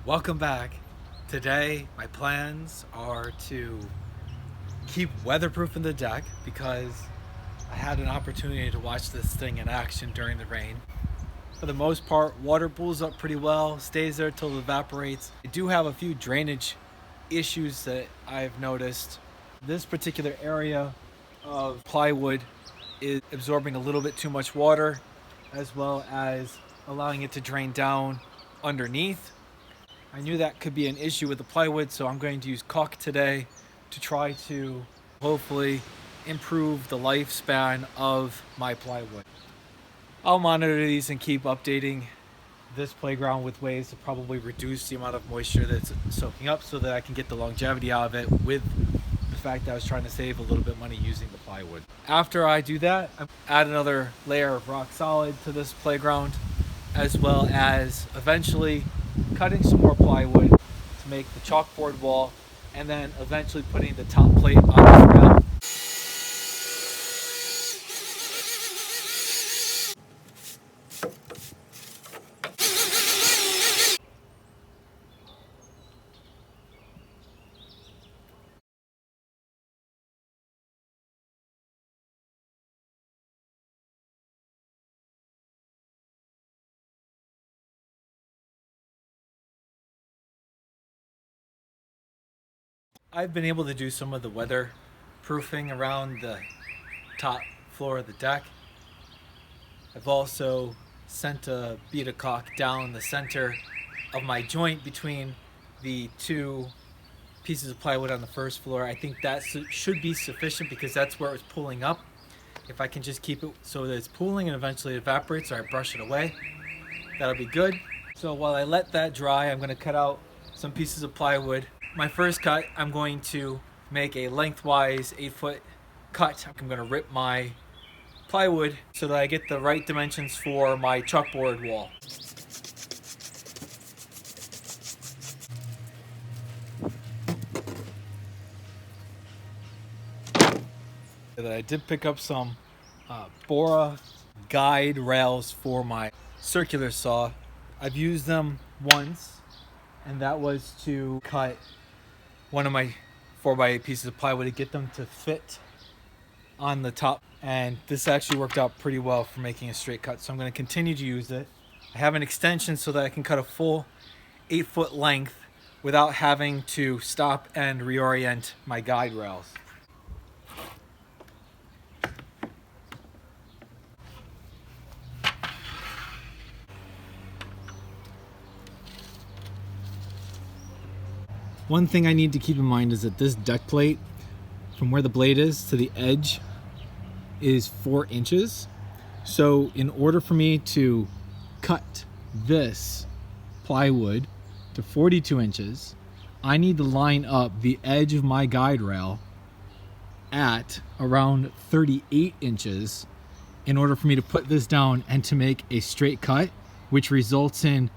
Welcome back. Today, my plans are to keep weatherproofing the deck because I had an opportunity to watch this thing in action during the rain. For the most part, water pools up pretty well, stays there till it evaporates. I do have a few drainage issues that I've noticed. This particular area of plywood is absorbing a little bit too much water, as well as allowing it to drain down underneath. I knew that could be an issue with the plywood, so I'm going to use caulk today to try to hopefully improve the lifespan of my plywood. I'll monitor these and keep updating this playground with ways to probably reduce the amount of moisture that's soaking up so that I can get the longevity out of it with the fact that I was trying to save a little bit of money using the plywood. After I do that, I add another layer of rock solid to this playground, as well as eventually cutting some more plywood to make the chalkboard wall, and then eventually putting the top plate on the rail. I've been able to do some of the weather proofing around the top floor of the deck. I've also sent a bead of caulk down the center of my joint between the two pieces of plywood on the first floor. I think that should be sufficient because that's where it's pulling up. If I can just keep it so that it's pooling and eventually it evaporates, or I brush it away, that'll be good. So while I let that dry, I'm going to cut out some pieces of plywood. My first cut, I'm going to make a lengthwise 8-foot cut. I'm going to rip my plywood so that I get the right dimensions for my chalkboard wall. I did pick up some Bora guide rails for my circular saw. I've used them once, and that was to cut one of my 4x8 pieces of plywood to get them to fit on the top, and this actually worked out pretty well for making a straight cut, so I'm going to continue to use it. I have an extension so that I can cut a full 8-foot length without having to stop and reorient my guide rails. One thing I need to keep in mind is that this deck plate, from where the blade is to the edge, is 4 inches. So in order for me to cut this plywood to 42 inches, I need to line up the edge of my guide rail at around 38 inches in order for me to put this down and to make a straight cut, which results in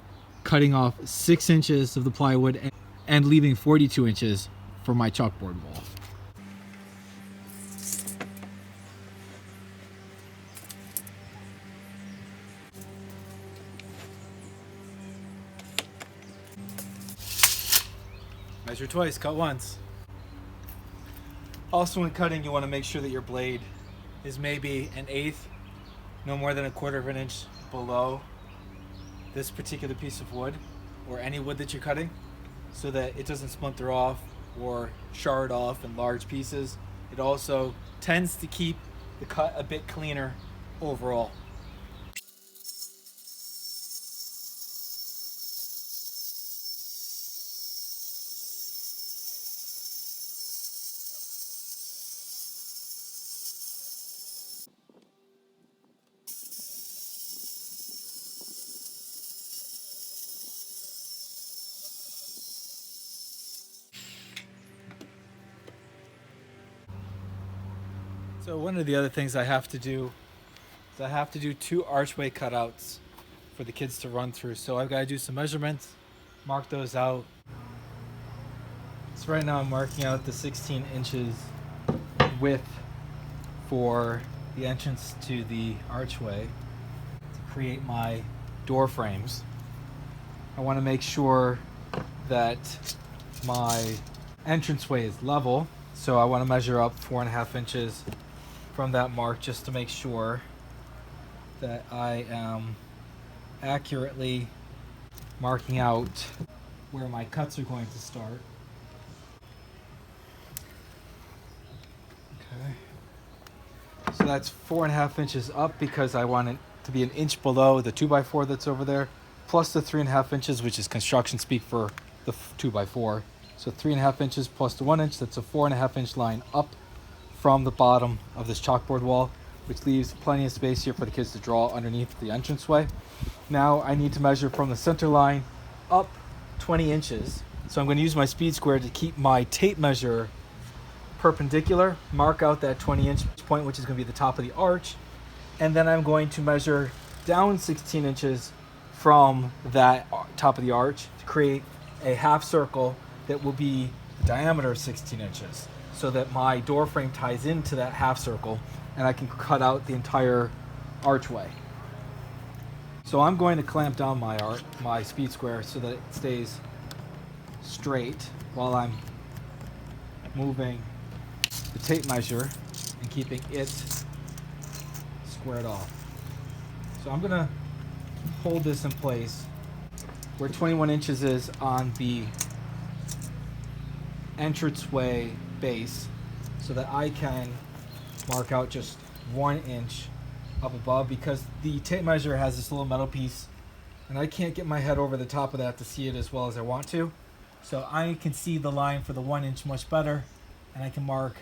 cutting off 6 inches of the plywood and leaving 42 inches for my chalkboard wall. Measure twice, cut once. Also, when cutting, you want to make sure that your blade is maybe 1/8, no more than 1/4 of an inch below this particular piece of wood, or any wood that you're cutting, so that it doesn't splinter off or shard off in large pieces. It also tends to keep the cut a bit cleaner overall. So one of the other things I have to do is I have to do 2 archway cutouts for the kids to run through. So I've got to do some measurements, mark those out. So right now I'm marking out the 16 inches width for the entrance to the archway to create my door frames. I want to make sure that my entranceway is level. So I want to measure up 4.5 inches from that mark just to make sure that I am accurately marking out where my cuts are going to start. Okay. So that's 4.5 inches up because I want it to be an inch below the 2x4 that's over there, plus the 3.5 inches, which is construction speak for the 2x4. So 3.5 inches plus the 1 inch, that's a 4.5 inch line up from the bottom of this chalkboard wall, which leaves plenty of space here for the kids to draw underneath the entranceway. Now I need to measure from the center line up 20 inches. So I'm going to use my speed square to keep my tape measure perpendicular, mark out that 20-inch point, which is going to be the top of the arch, and then I'm going to measure down 16 inches from that top of the arch to create a half circle that will be the diameter of 16 inches, so that my door frame ties into that half circle and I can cut out the entire archway. So I'm going to clamp down my speed square so that it stays straight while I'm moving the tape measure and keeping it squared off. So I'm gonna hold this in place where 21 inches is on the entranceway base so that I can mark out just 1 inch up above, because the tape measure has this little metal piece and I can't get my head over the top of that to see it as well as I want to. So I can see the line for the 1 inch much better, and I can mark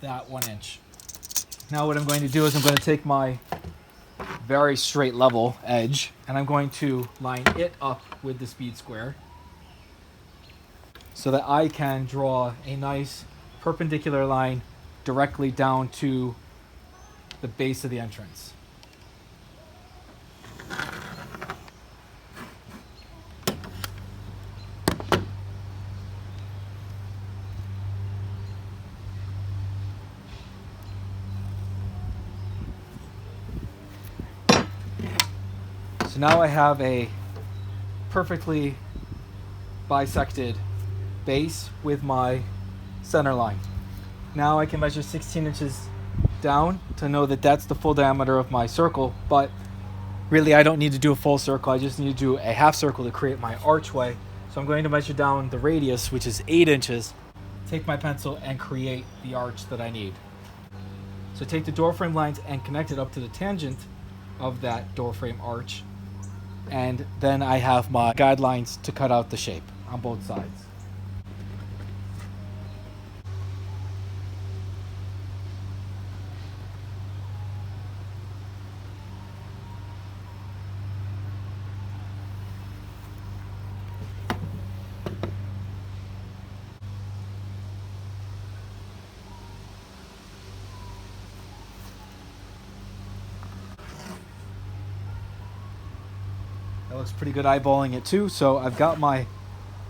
that 1 inch. Now what I'm going to do is I'm going to take my very straight level edge and I'm going to line it up with the speed square so that I can draw a nice perpendicular line directly down to the base of the entrance. So now I have a perfectly bisected base with my center line. Now I can measure 16 inches down to know that that's the full diameter of my circle, but really I don't need to do a full circle. I just need to do a half circle to create my archway. So I'm going to measure down the radius, which is 8 inches, take my pencil and create the arch that I need. So take the door frame lines and connect it up to the tangent of that door frame arch, and then I have my guidelines to cut out the shape on both sides. That looks pretty good eyeballing it too. So I've got my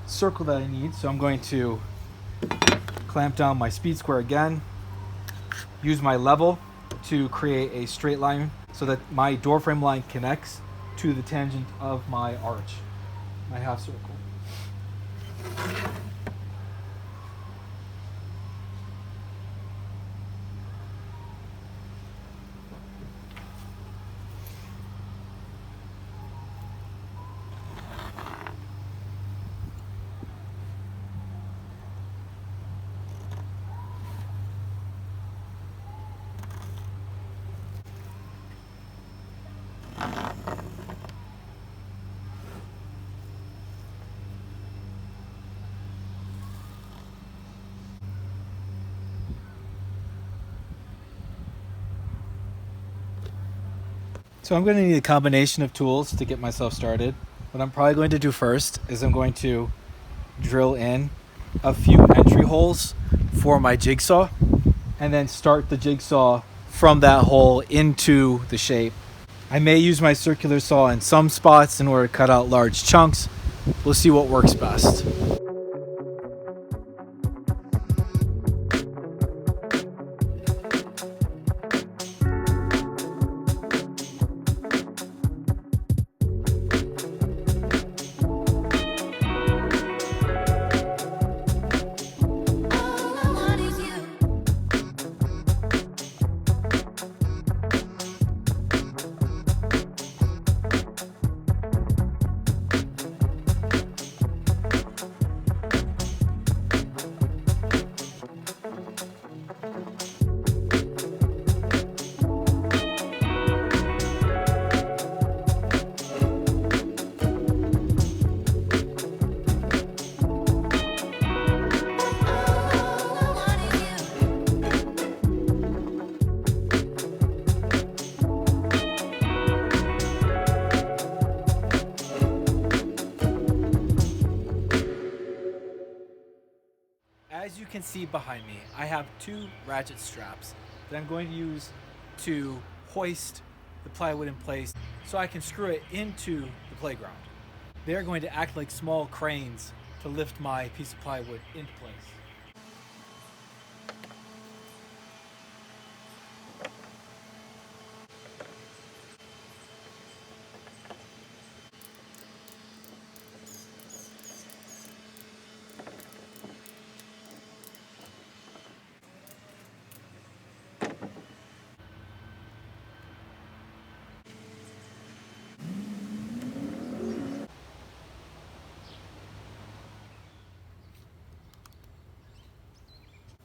circle that I need. So I'm going to clamp down my speed square again, use my level to create a straight line so that my door frame line connects to the tangent of my arch, my half circle. So I'm going to need a combination of tools to get myself started. What I'm probably going to do first is I'm going to drill in a few entry holes for my jigsaw and then start the jigsaw from that hole into the shape. I may use my circular saw in some spots in order to cut out large chunks. We'll see what works best. As you can see behind me, I have 2 ratchet straps that I'm going to use to hoist the plywood in place so I can screw it into the playground. They're going to act like small cranes to lift my piece of plywood into place.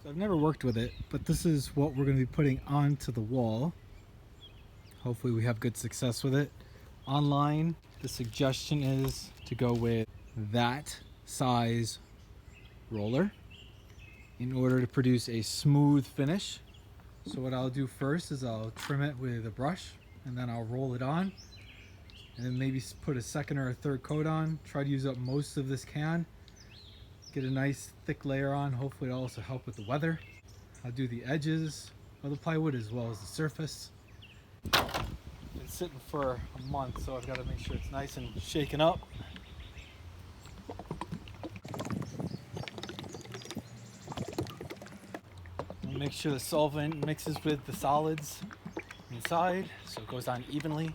So I've never worked with it, but this is what we're going to be putting onto the wall. Hopefully we have good success with it. Online, the suggestion is to go with that size roller in order to produce a smooth finish. So what I'll do first is I'll trim it with a brush and then I'll roll it on and then maybe put a second or a third coat on. Try to use up most of this can. Get a nice thick layer on. Hopefully it'll also help with the weather. I'll do the edges of the plywood as well as the surface. Been sitting for a month, so I've got to make sure it's nice and shaken up. And make sure the solvent mixes with the solids inside so it goes on evenly.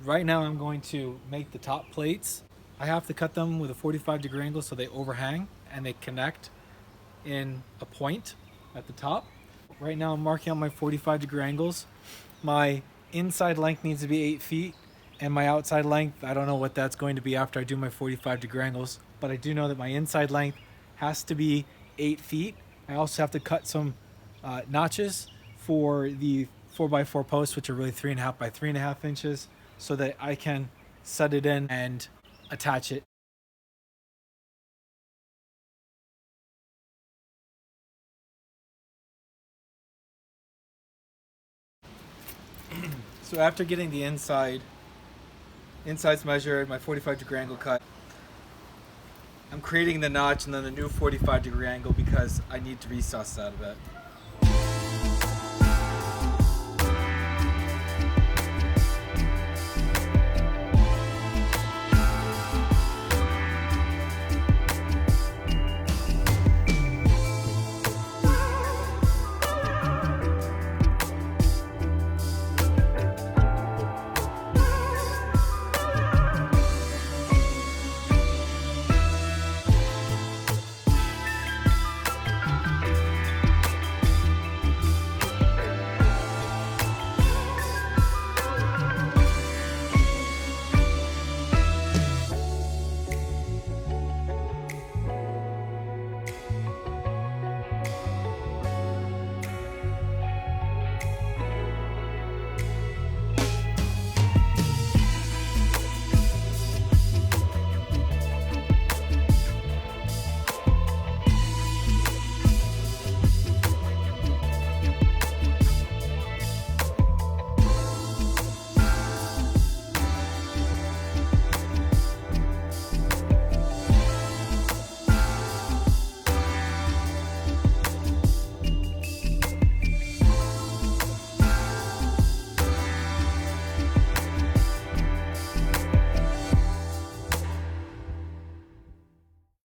Right now I'm going to make the top plates. I have to cut them with a 45-degree angle so they overhang and they connect in a point at the top. Right now I'm marking out my 45-degree angles. My inside length needs to be 8 feet and my outside length, I don't know what that's going to be after I do my 45-degree angles, but I do know that my inside length has to be 8 feet. I also have to cut some notches for the 4x4 posts, which are really 3.5 by 3.5 inches, so that I can set it in and attach it. So after getting the insides measured, my 45-degree angle cut, I'm creating the notch and then the new 45-degree angle because I need to recess that a bit.